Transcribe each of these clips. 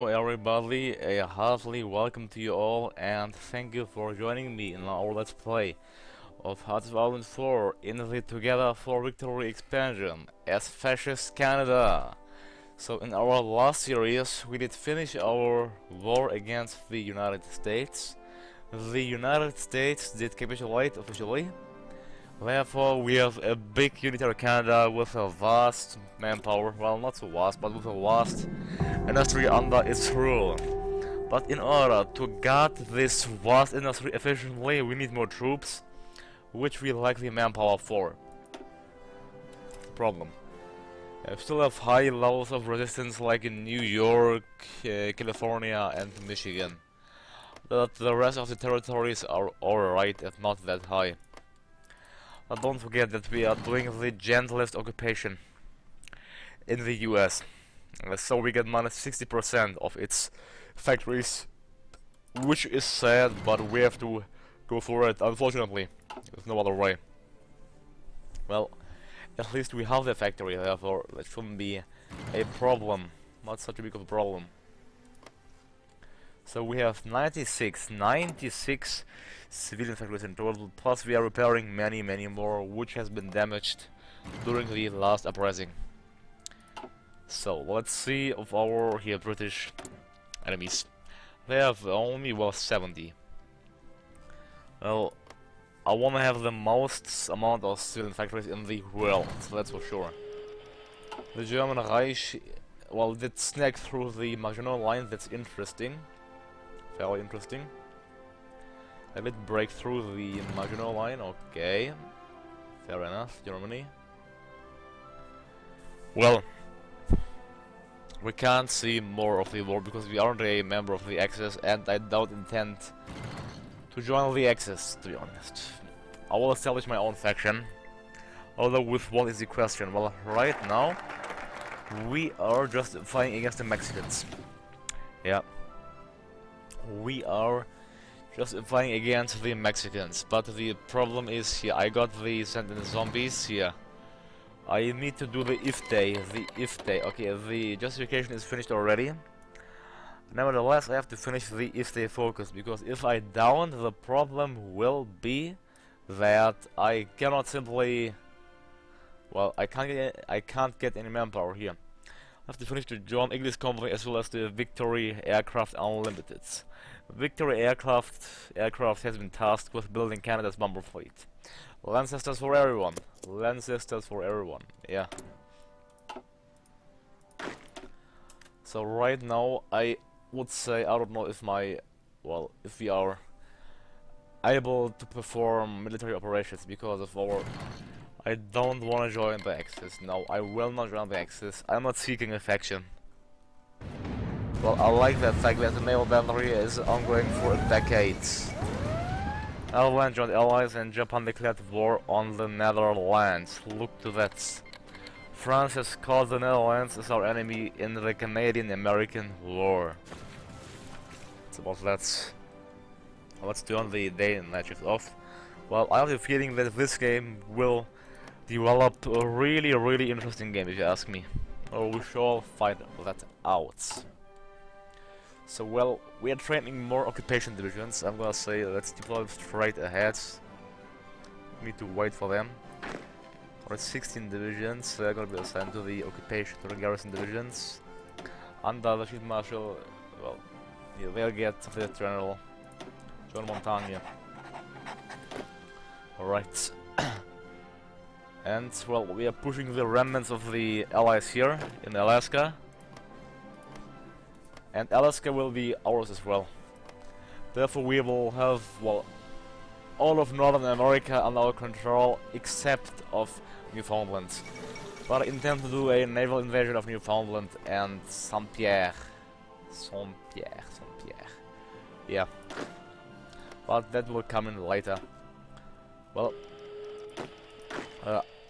Hello everybody, a heartily welcome to you all and thank you for joining me in our Let's Play of Hearts of Ireland 4 in the Together for Victory expansion as Fascist Canada. So in our last series we did finish our war against the United States. The United States did capitulate officially. Therefore, we have a big unitary Canada with a vast manpower, well, not so vast, but with a vast industry under its rule. But in order to guard this vast industry efficiently, we need more troops, which we lack the manpower for. Problem. We still have high levels of resistance like in New York, California and Michigan. But the rest of the territories are alright, if not that high. But don't forget that we are doing the gentlest occupation in the US. So we get minus 60% of its factories, which is sad, but we have to go for it, unfortunately. There's no other way. Well, at least we have the factory, therefore that shouldn't be a problem. Not such a big of a problem. So we have 96 civilian factories in total, plus we are repairing many more, which has been damaged during the last uprising. So let's see of our here British enemies. They have only 70. Well, I want to have the most amount of civilian factories in the world, so that's for sure. The German Reich, well, did snag through the Maginot Line. That's interesting. Fairly interesting. I did break through the Maginot Line, okay. Fair enough, Germany. Well, we can't see more of the war because we aren't a member of the Axis, and I don't intend to join the Axis, to be honest. I will establish my own faction, although with what is the question? Well, right now, we are just fighting against the Mexicans. Yeah. We are just fighting against the Mexicans, but the problem is here, I got the sentient zombies here. I need to do the if they, okay, the justification is finished already. Nevertheless, I have to finish the if they focus, because if I don't, the problem will be that I cannot simply, well, I can't get any manpower here. I have to finish the John English Company as well as the Victory Aircraft Unlimited. Victory Aircraft has been tasked with building Canada's bomber fleet. Lancesters for everyone. Lancesters for everyone. Yeah. So right now I would say, I don't know if if we are able to perform military operations because of our... I don't want to join the Axis. No, I will not join the Axis. I'm not seeking a faction. Well, I like the fact that the naval boundary is ongoing for decades. Ireland joined allies and Japan declared war on the Netherlands. Look to that. France has called the Netherlands as our enemy in the Canadian-American War. It's about that. Let's turn the day matches off. Well, I have a feeling that this game will develop a really interesting game, if you ask me. Or we shall find that out. So, well, we are training more occupation divisions. I'm gonna say let's deploy straight ahead. We need to wait for them. Alright, 16 divisions. They're gonna be assigned to the occupation, to the garrison divisions. Under the Field Marshal, well, yeah, they'll get the General John Montagne. Alright. And, well, we are pushing the remnants of the allies here in Alaska. And Alaska will be ours as well. Therefore we will have, well, all of Northern America under our control except of Newfoundland. But I intend to do a naval invasion of Newfoundland and Saint-Pierre. Yeah. But that will come in later. Well,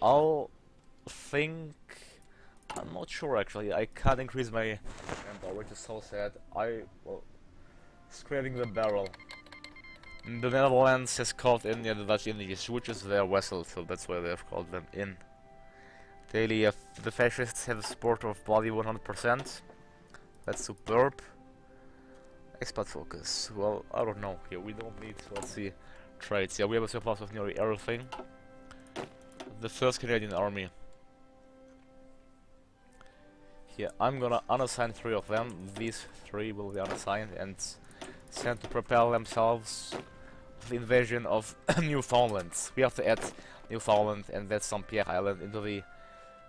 I'll think... I'm not sure actually, I can't increase my manpower, which is so sad. Well, scraping the barrel. The Netherlands has called in the Dutch Indies, which is their vessel, so that's why they have called them in. Daily, the fascists have the support of bloody 100%. That's superb. Expert focus. Well, I don't know. Here we don't need. Let's see. Trades. Yeah, we have a surplus of nearly everything. The first Canadian army. Here, I'm gonna unassign 3 of them. These 3 will be unassigned and sent to prepare themselves for the invasion of Newfoundland. We have to add Newfoundland and that's St. Pierre Island into the,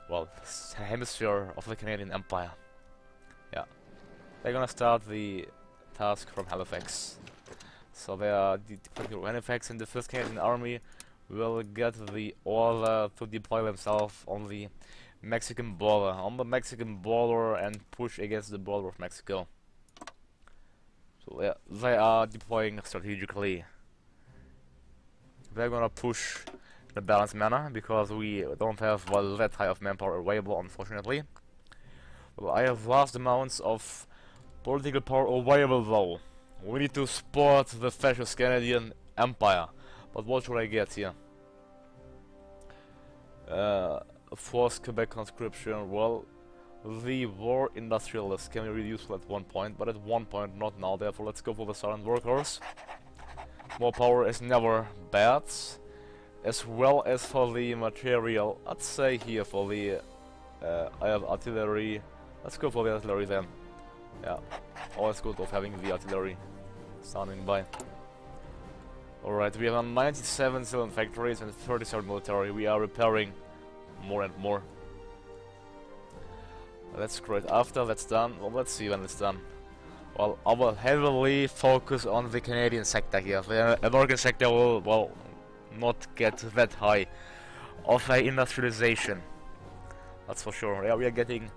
well, hemisphere of the Canadian Empire. Yeah. They're gonna start the task from Halifax. So they are deploying Halifax, and the 1st Canadian Army will get the order to deploy themselves on the Mexican border. And push against the border of Mexico. So yeah, they are deploying strategically. They're gonna push in a balanced manner because we don't have that high of manpower available, unfortunately. Well, I have vast amounts of political power available though. We need to support the fascist Canadian Empire. But what should I get here? Forced Quebec conscription. Well, the war industrialists can be really useful at one point, but at one point not now. Therefore, let's go for the silent workers. More power is never bad. As well as for the material. I'd say here for the I have artillery. Let's go for the artillery then. Yeah, always good of having the artillery standing by. Alright, we have 97 civilian factories and 37 military. We are repairing more and more. That's great. After that's done, well, let's see when it's done. Well, I will heavily focus on the Canadian sector here. The American sector will, well, not get that high of a industrialization. That's for sure. Yeah, we are getting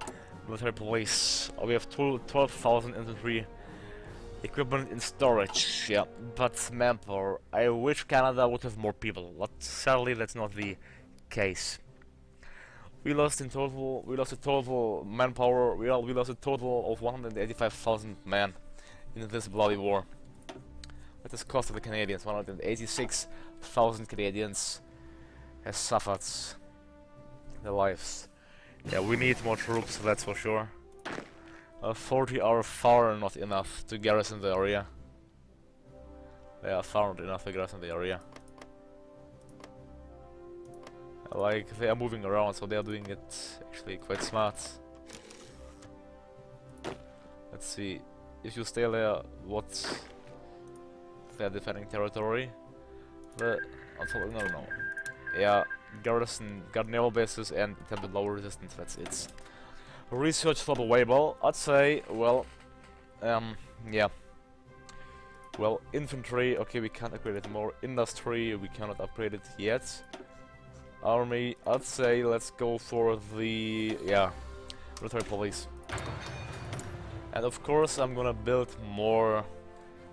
military police. We have 12,000 infantry equipment in storage. Yeah, but manpower. I wish Canada would have more people, but sadly that's not the case. We lost a total manpower. We lost a total of 185,000 men in this bloody war. That has cost the Canadians. 186,000 Canadians has suffered their lives. Yeah, we need more troops, that's for sure. 40 are far not enough to garrison the area. They are far not enough to garrison the area. Like, they are moving around, so they are doing it actually quite smart. Let's see. If you stay there, what? They are defending territory. No. Yeah, garrison, got naval bases and attempted lower resistance, that's it. Research for the Weibo, I'd say, well, yeah. Well, infantry, okay, we can't upgrade it more. Industry, we cannot upgrade it yet. Army, I'd say let's go for the, yeah, military police. And of course I'm gonna build more,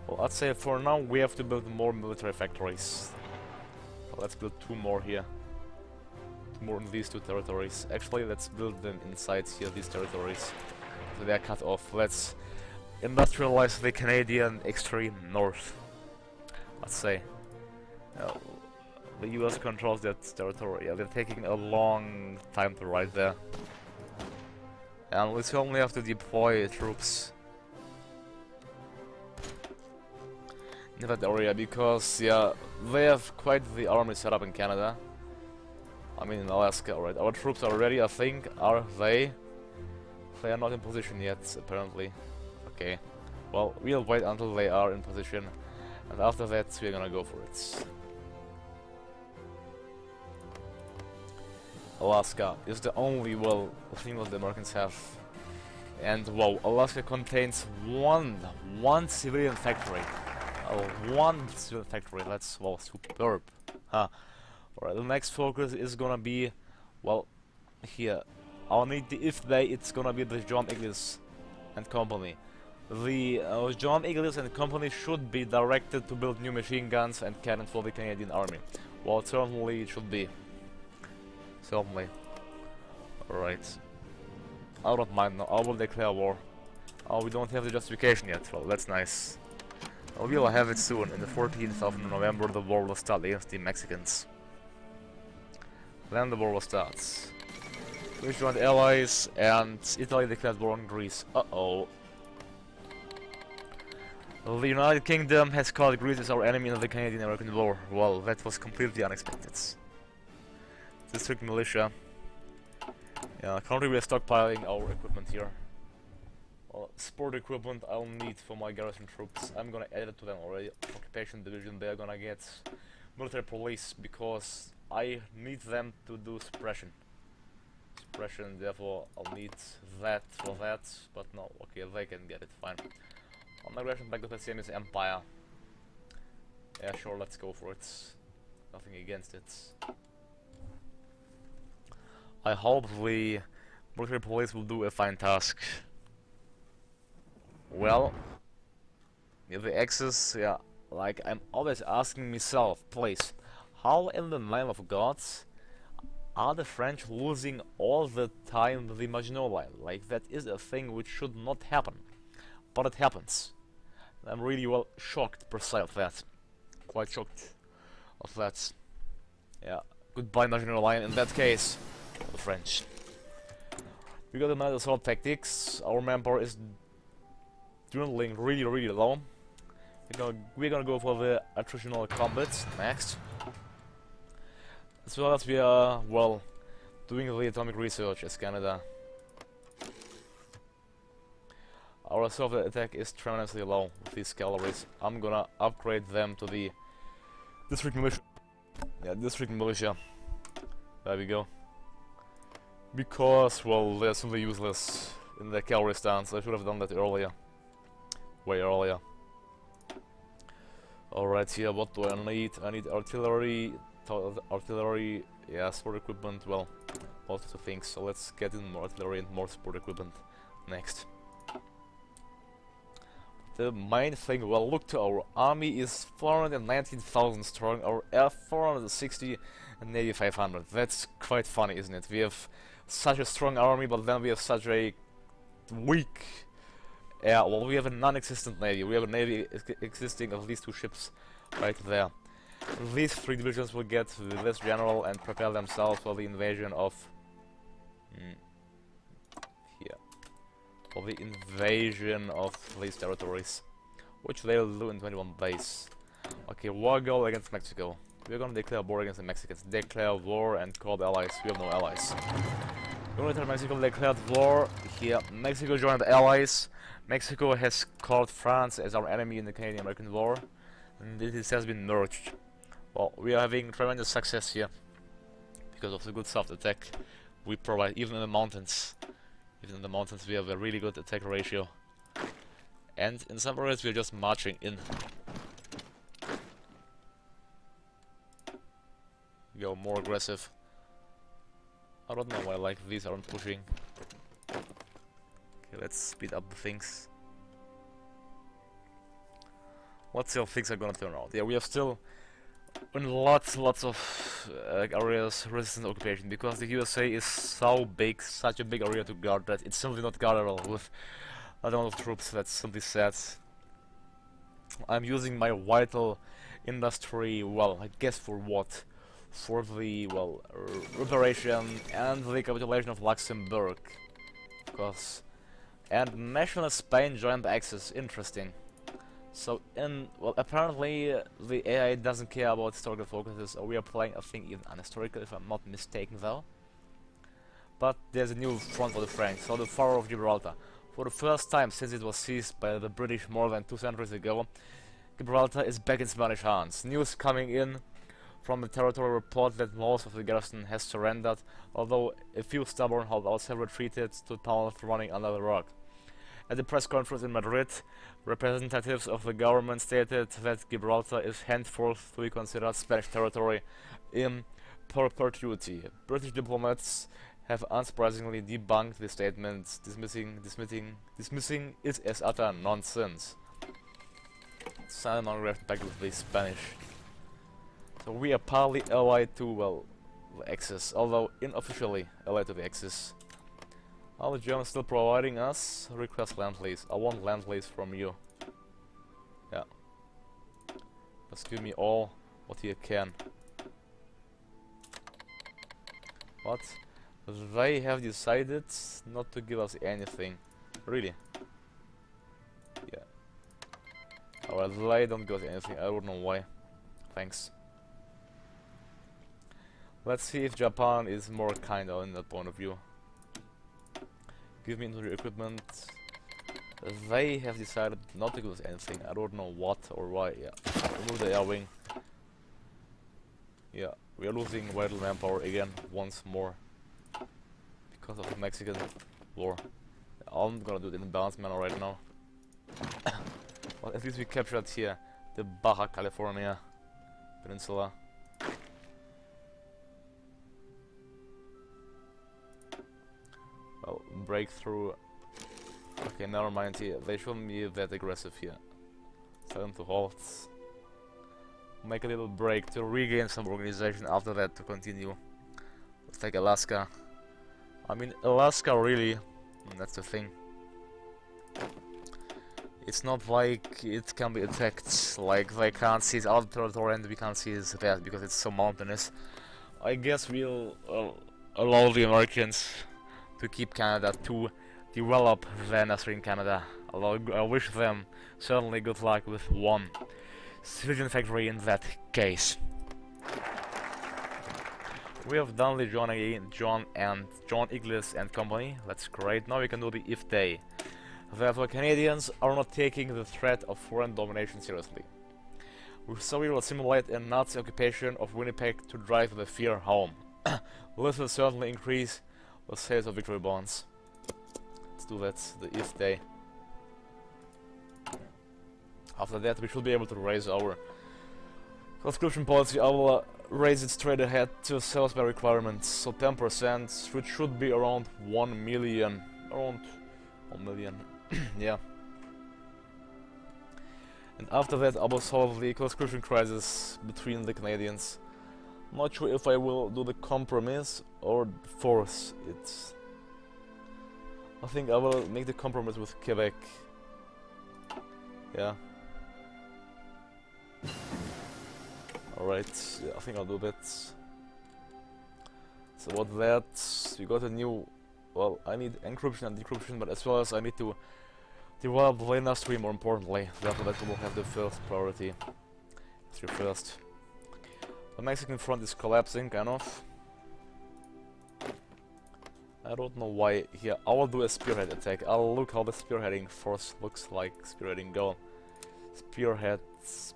well, I'd say for now we have to build more military factories. Well, let's build 2 more here. 2 more in these 2 territories. Actually, let's build them inside here, these territories. So they are cut off. Let's industrialize the Canadian extreme north. I'd say. The US controls that territory. Yeah, they're taking a long time to ride there. And we only have to deploy troops in that area because, yeah, they have quite the army set up in Canada. I mean in Alaska, right? Our troops are ready, I think. Are they? They are not in position yet, apparently. Okay. Well, we'll wait until they are in position. And after that, we're gonna go for it. Alaska is the only, well, thing that the Americans have. And wow, Alaska contains one civilian factory. One civilian factory, that's, well, superb. Huh. Alright, the next focus is gonna be, well, here. I'll need the it's gonna be the John Inglis and Company. The John Inglis and Company should be directed to build new machine guns and cannons for the Canadian Army. Well, certainly it should be. Certainly. Alright. I don't mind now. I will declare war. Oh, we don't have the justification yet. Well, that's nice. We will have it soon. In the 14th of November, the war will start against the Mexicans. Then the war will start. We joined allies, and Italy declared war on Greece. Uh-oh. The United Kingdom has called Greece as our enemy in the Canadian-American War. Well, that was completely unexpected. District militia. Yeah, currently we are stockpiling our equipment here. Sport equipment I'll need for my garrison troops. I'm gonna add it to them already. Occupation division, they are gonna get military police because I need them to do suppression. Therefore I'll need that for that, but no, okay, they can get it, fine. On migration back to the same empire. Yeah, sure, let's go for it. Nothing against it. I hope the military police will do a fine task. Well, with the Axis, yeah, like I'm always asking myself, please, how in the name of God are the French losing all the time the Maginot Line? Like, that is a thing which should not happen, but it happens. I'm really well shocked per se of that. Quite shocked of that. Yeah, goodbye Maginot Line in that case, the French. We got another assault tactics. Our manpower is dwindling really low. We're gonna go for the attritional combat next. As well as we are, well, doing the atomic research as Canada. Our assault attack is tremendously low with these calories. I'm gonna upgrade them to the district militia. Yeah, district militia. There we go. Because, well, they're simply useless in the cavalry stance. I should have done that earlier. Way earlier. Alright, here, what do I need? I need artillery, yeah, sport equipment, well, lots of things. So let's get in more artillery and more sport equipment next. The main thing, well, look to our army is 419,000 strong, our air 460 and Navy 500. That's quite funny, isn't it? We have such a strong army, but then we have such a weak air. Well, we have a non-existent navy. We have a navy existing of these two ships right there. These three divisions will get this general and prepare themselves for the invasion of for the invasion of these territories, which they'll do in 21 days. Okay, war goal against Mexico. We're gonna declare war against the Mexicans. Declare war and call the allies. We have no allies. United Mexico declared war. Here, Mexico joined the allies. Mexico has called France as our enemy in the Canadian-American War, and this has been merged. Well, we are having tremendous success here because of the good soft attack we provide, even in the mountains. Even in the mountains we have a really good attack ratio. And in some areas we are just marching in. We go more aggressive. I don't know why like these aren't pushing. Okay, let's speed up the things. Let's see how things are gonna turn out. Yeah, we have still in lots of areas resistant occupation because the USA is so big, such a big area to guard that it's simply not guardable with a lot of troops. That's simply sad. I'm using my vital industry, well, I guess for what? For the, well, reparation and the capitulation of Luxembourg. Because, and national Spain joined the Axis, interesting. So, well, apparently the AI doesn't care about historical focuses, or we are playing a thing even unhistorical, if I'm not mistaken though. But there's a new front for the French, so the Fire of Gibraltar. For the first time since it was seized by the British more than 2 centuries ago, Gibraltar is back in Spanish hands. News coming in from the territory report that most of the garrison has surrendered, although a few stubborn holdouts have retreated to towns running under the rock. At the press conference in Madrid, representatives of the government stated that Gibraltar is henceforth to be considered Spanish territory in perpetuity. British diplomats have unsurprisingly debunked the statement, dismissing it as utter nonsense. Simon back with the Spanish. So we are partly allied to, well, the Axis, although unofficially allied to the Axis. Are the Germans still providing us? Request land lease. I want land lease from you. Yeah. Just give me all what you can. What? They have decided not to give us anything. Really? Yeah. Alright, they don't got anything, I don't know why. Thanks. Let's see if Japan is more kind in that point of view. Give me infantry equipment. They have decided not to give us anything. I don't know what or why. Yeah. Remove the air wing. Yeah, we are losing vital manpower again once more. Because of the Mexican war. I'm gonna do it in a balanced manner right now. Well, at least we captured here the Baja California Peninsula. Well, breakthrough. Okay, never mind here. They shouldn't be that aggressive here. Tell them to halt. Make a little break to regain some organization, after that to continue. Let's take Alaska. I mean, Alaska really, that's the thing. It's not like it can be attacked, like they can't seize our territory and we can't seize that because it's so mountainous. I guess we'll allow the Americans to keep Canada, to develop the industry in Canada. I wish them certainly good luck with one civilian factory in that case. We have done the John Inglis and company. That's great. Now we can do the if they. Therefore, Canadians are not taking the threat of foreign domination seriously. So we will simulate a Nazi occupation of Winnipeg to drive the fear home. This will certainly increase the sales of victory bonds. Let's do that, the if they. After that we should be able to raise our conscription policy. I will raise it straight ahead to sales by requirements, so 10%, which should be around 1 million. Around 1 million, yeah. And after that I will solve the conscription crisis between the Canadians. Not sure if I will do the compromise or force it. I think I will make the compromise with Quebec. Yeah. Alright, yeah, I think I'll do that. So what that, we got a new, well, I need encryption and decryption, but as well as I need to develop the industry more importantly. Therefore that will have the first priority. It's your first. The Mexican front is collapsing, kind of. I don't know why here. I will do a spearhead attack. I'll look how the spearheading force looks like. Spearheading go. Spearheads.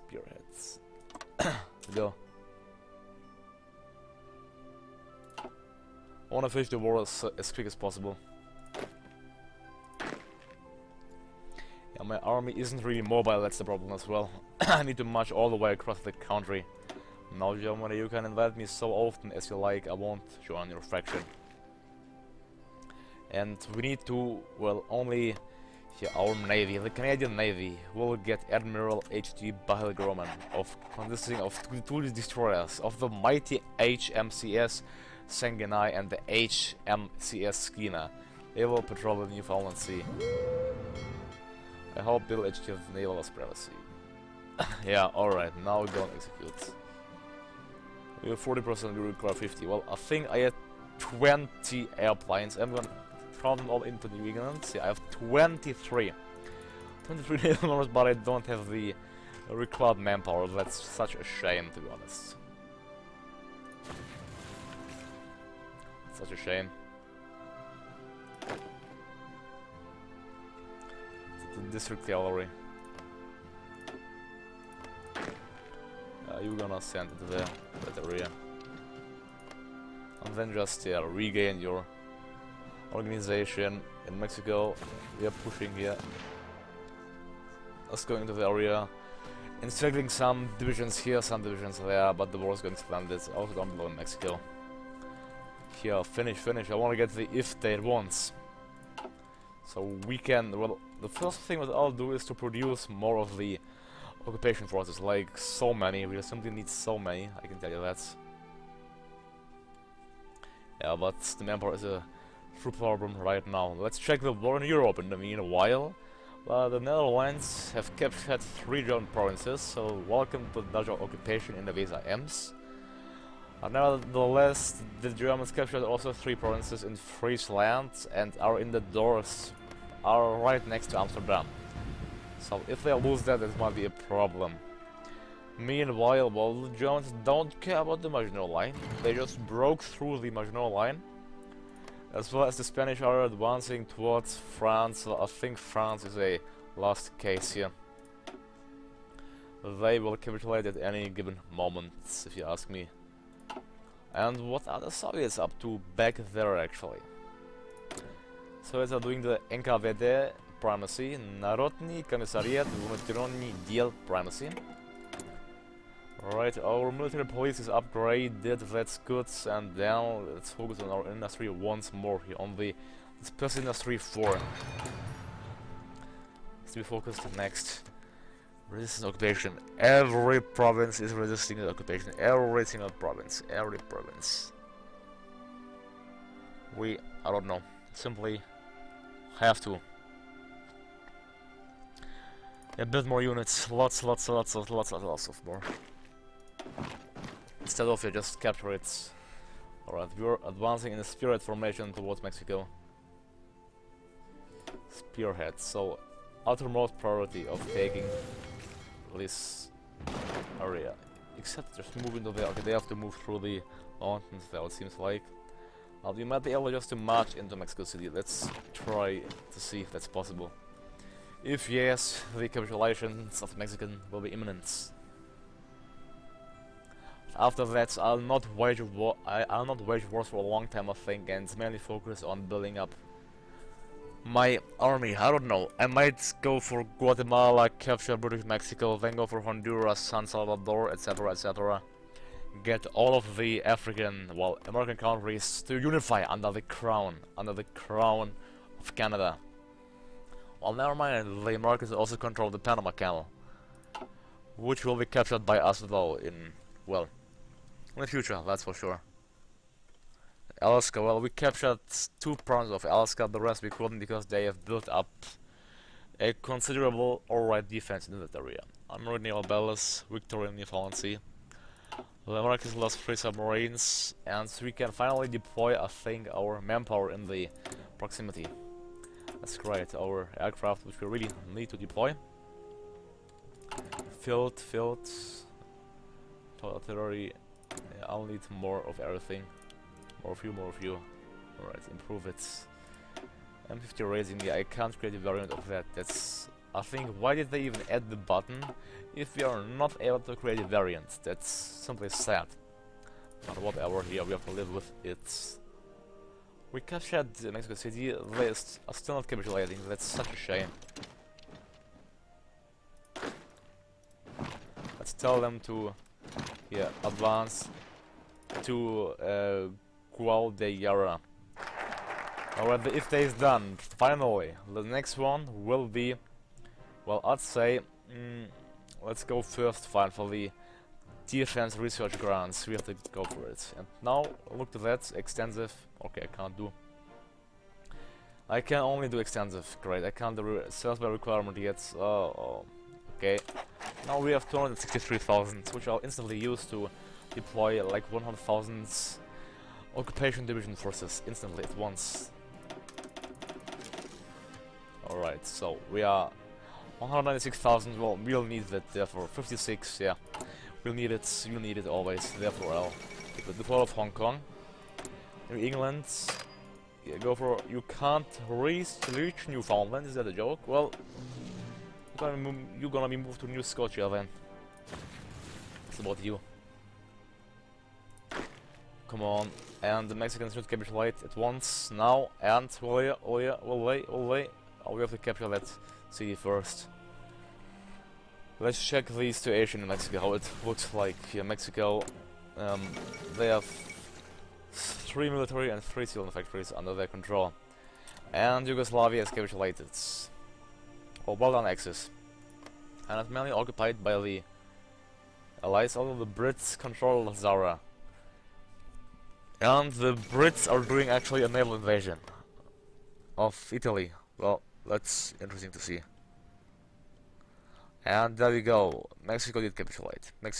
Go. I wanna finish the war as quick as possible. Yeah, my army isn't really mobile, that's the problem as well. I need to march all the way across the country. Now Germany, you can invite me so often as you like, I won't join your faction. And we need to, well, only here our navy, the Canadian Navy, will get Admiral H.G. Bahel-Groman, consisting of two destroyers of the mighty HMCS Sangenai and the HMCS Skeena. They will patrol the Newfoundland Sea. I hope they'll achieve naval supremacy. Yeah, alright, now go and execute. We have 40%, we require 50. Well, I think I had 20 airplanes. I'm gonna count them all into New England. See, I have 23. 23 naval numbers, but I don't have the required manpower. That's such a shame, to be honest. Such a shame. The district cavalry. You're gonna send it there, that area. And then just, yeah, regain your organization in Mexico. We are pushing here. Us going into the area. Instructing some divisions here, some divisions there, but the war is going splendid. Also down below in Mexico. Here, finish. I want to get the if they once. So we can, well, the first thing that I'll do is to produce more of the occupation forces, like so many. We simply need so many, I can tell you that. Yeah, but the manpower is a true problem right now. Let's check the war in Europe in the meanwhile. The Netherlands have captured 3 German provinces, so welcome to the Dutch occupation in the Weser Ems. Nevertheless, the Germans captured also 3 provinces in Friesland and are in the doors, are right next to Amsterdam. So if they lose that, it might be a problem. Meanwhile, well, the Germans don't care about the Maginot Line. They just broke through the Maginot Line. As well as the Spanish are advancing towards France. So I think France is a last case here. They will capitulate at any given moment, if you ask me. And what are the Soviets up to back there, actually? Soviets are doing the NKVD primacy, Народный комиссариат внутренний дел primacy. Alright, our military police is upgraded, that's good, and now let's focus on our industry once more here on the Space Industry 4. Let's be focused next. Resistance occupation. Every province is resisting the occupation. Every single province. Every province. I don't know, simply have to. Yeah, build more units. Lots of more. Instead of just capture it. Alright, we're advancing in a spearhead formation towards Mexico. Spearhead, so uttermost priority of taking this area. Except just moving to the... Okay, they have to move through the mountains there, it seems like. Well, we might be able just to march into Mexico City. Let's try to see if that's possible. If yes, the capitulations of the Mexican will be imminent. After that, I'll not wage wars for a long time, I think, and mainly focus on building up my army. I don't know. I might go for Guatemala, capture British Mexico, then go for Honduras, San Salvador, etc., etc. Get all of the African, well, American countries to unify under the crown of Canada. Well, never mind. The Americans also control the Panama Canal, which will be captured by us, though, in, well, in the future, that's for sure. Alaska, well, we captured 2 provinces of Alaska, the rest we couldn't because they have built up a considerable alright defense in that area. Armored naval battles, victory in Newfoundland Sea. The Americans lost 3 submarines, and we can finally deploy, I think, our manpower in the proximity. That's great, our aircraft, which we really need to deploy. Field, artillery. Yeah, I'll need more of everything. More of you. Alright, improve it. M50 raising, yeah, I can't create a variant of that. That's... I think, why did they even add the button if we are not able to create a variant? That's simply sad. But whatever, here we have to live with it. We captured Mexico City, they are still not capitulating, that's such a shame. Let's tell them to... yeah, advance to Guadalajara. Alright, the if day is done. Finally, the next one will be, well, I'd say, let's go first find for the defense research grants. We have to go for it. And now, look to that, extensive. Okay, I can't do. I can only do extensive. Great, I can't do sales by requirement yet. Okay. Now we have 263,000, which I'll instantly use to deploy like 100,000 occupation division forces instantly at once. Alright, so we are 196,000. Well, we'll need that, therefore 56. Yeah, we'll need it always. Therefore, I'll take the deploy of Hong Kong, New England. Yeah, go for. You can't reach Newfoundland. Is that a joke? Well, you're gonna be moved to New Scotia then. It's about you. Come on, and the Mexicans should capitulate at once now. And will they? Oh, we have to capture that city first. Let's check the situation in Mexico, how it looks like. Here, Mexico, they have 3 military and 3 civil factories under their control. And Yugoslavia is capitulated. Well, well done, Axis. And it's mainly occupied by the Allies, although the Brits control Zara. And the Brits are doing actually a naval invasion of Italy. Well, that's interesting to see. And there we go. Mexico did capitulate. Okay,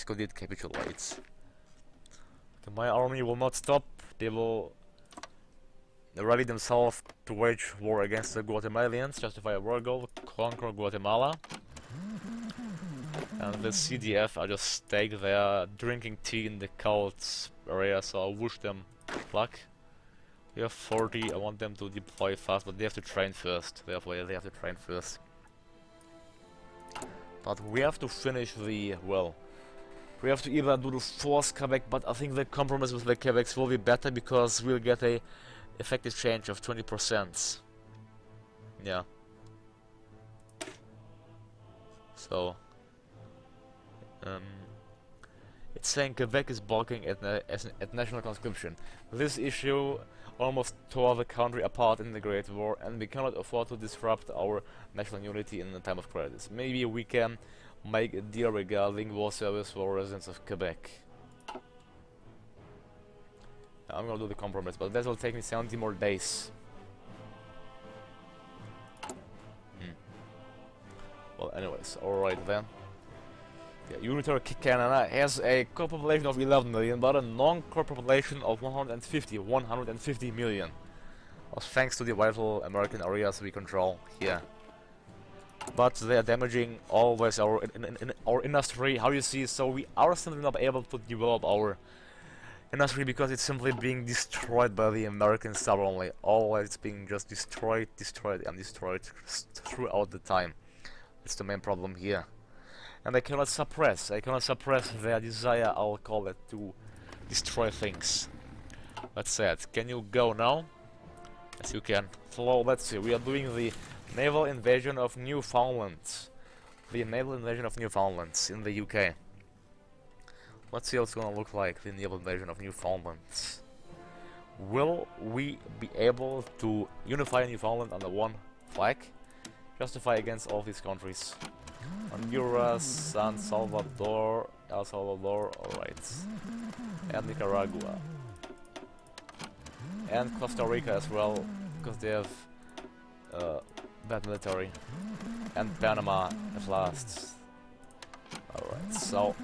my army will not stop. They will ready themselves to wage war against the Guatemalans, justify a war goal, conquer Guatemala. And the CDF are just staying there, drinking tea in the cold area, so I wish them luck. We have 40, I want them to deploy fast, but they have to train first. Therefore, they have to train first. But we have to finish the, well, we have to either do the forced Quebec, but I think the compromise with the Quebecs will be better because we'll get a effective change of 20%. Yeah. So, it's saying Quebec is balking at national conscription. This issue almost tore the country apart in the Great War, and we cannot afford to disrupt our national unity in a time of crisis. Maybe we can make a deal regarding war service for residents of Quebec. I'm gonna do the compromise, but that will take me 70 more days. Well, anyways, alright then. Yeah, Unitary Canada has a core population of 11 million, but a non-core population of 150 million. Well, thanks to the vital American areas we control here. But they are damaging always our industry, how you see, so we are simply not able to develop our industry because it's simply being destroyed by the Americans stubbornly. Always being just destroyed, and destroyed throughout the time. It's the main problem here. And I cannot suppress their desire, I'll call it, to destroy things. That's sad. Can you go now? Yes, you can. So let's see, we are doing the naval invasion of Newfoundland. The naval invasion of Newfoundland in the UK. Let's see how it's gonna look like, the naval invasion of Newfoundland. Will we be able to unify Newfoundland under one flag? Justify against all these countries. Honduras, San Salvador, El Salvador, alright. And Nicaragua. And Costa Rica as well, because they have bad military. And Panama at last. Alright, so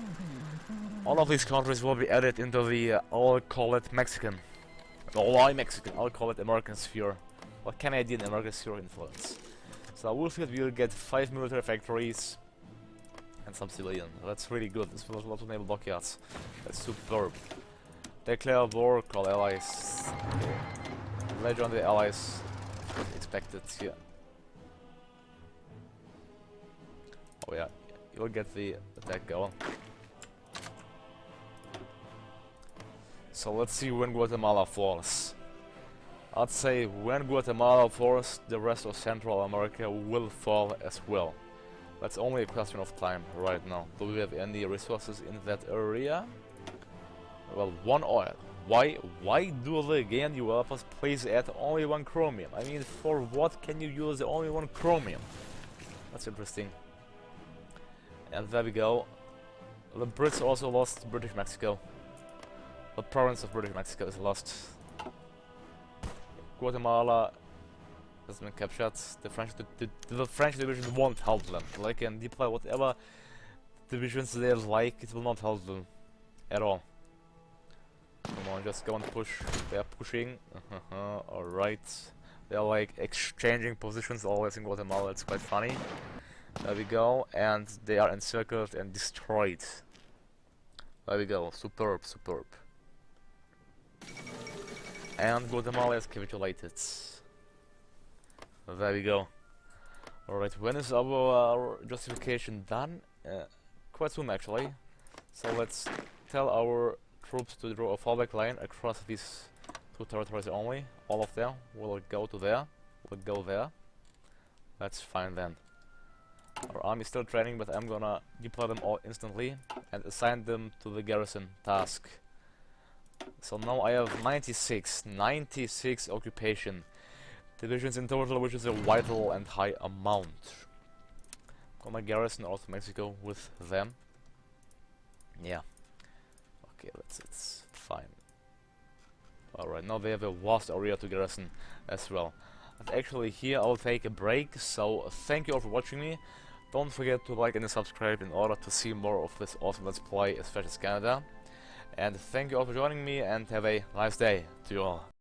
all of these countries will be added into the, I'll call it Mexican. No, why Mexican? I'll call it American sphere. Or Canadian American sphere influence. So Wolffield will get 5 military factories and some civilian. That's really good. This will also enable dockyards. That's superb. Declare war, call allies. Ledger on the allies. Expected here. Oh yeah, you'll get the attack going. So let's see when Guatemala falls. I'd say when Guatemala falls, the rest of Central America will fall as well. That's only a question of time right now. Do we have any resources in that area? Well, one oil. Why do the game developers please add only one chromium? I mean, for what can you use only one chromium? That's interesting. And there we go. The Brits also lost British Mexico. The province of British Mexico is lost. Guatemala has been captured. The French division won't help them. They can deploy whatever divisions they like, it will not help them at all. Come on, just go and push. They are pushing. Alright. They are like exchanging positions always in Guatemala, it's quite funny. There we go, and they are encircled and destroyed. There we go, superb, superb. And Guatemala is capitulated. There we go. Alright, when is our justification done? Quite soon actually. So let's tell our troops to draw a fallback line across these two territories only. All of them will go to there. Will go there. That's fine then. Our army is still training, but I'm gonna deploy them all instantly and assign them to the garrison task. So now I have 96 occupation divisions in total, which is a vital and high amount. Gonna garrison also Mexico with them. Yeah. Okay, it's fine. Alright, now they have a vast area to garrison as well. And actually here I'll take a break, so thank you all for watching me. Don't forget to like and subscribe in order to see more of this awesome Let's Play as Canada. And thank you all for joining me, and have a nice day to you all.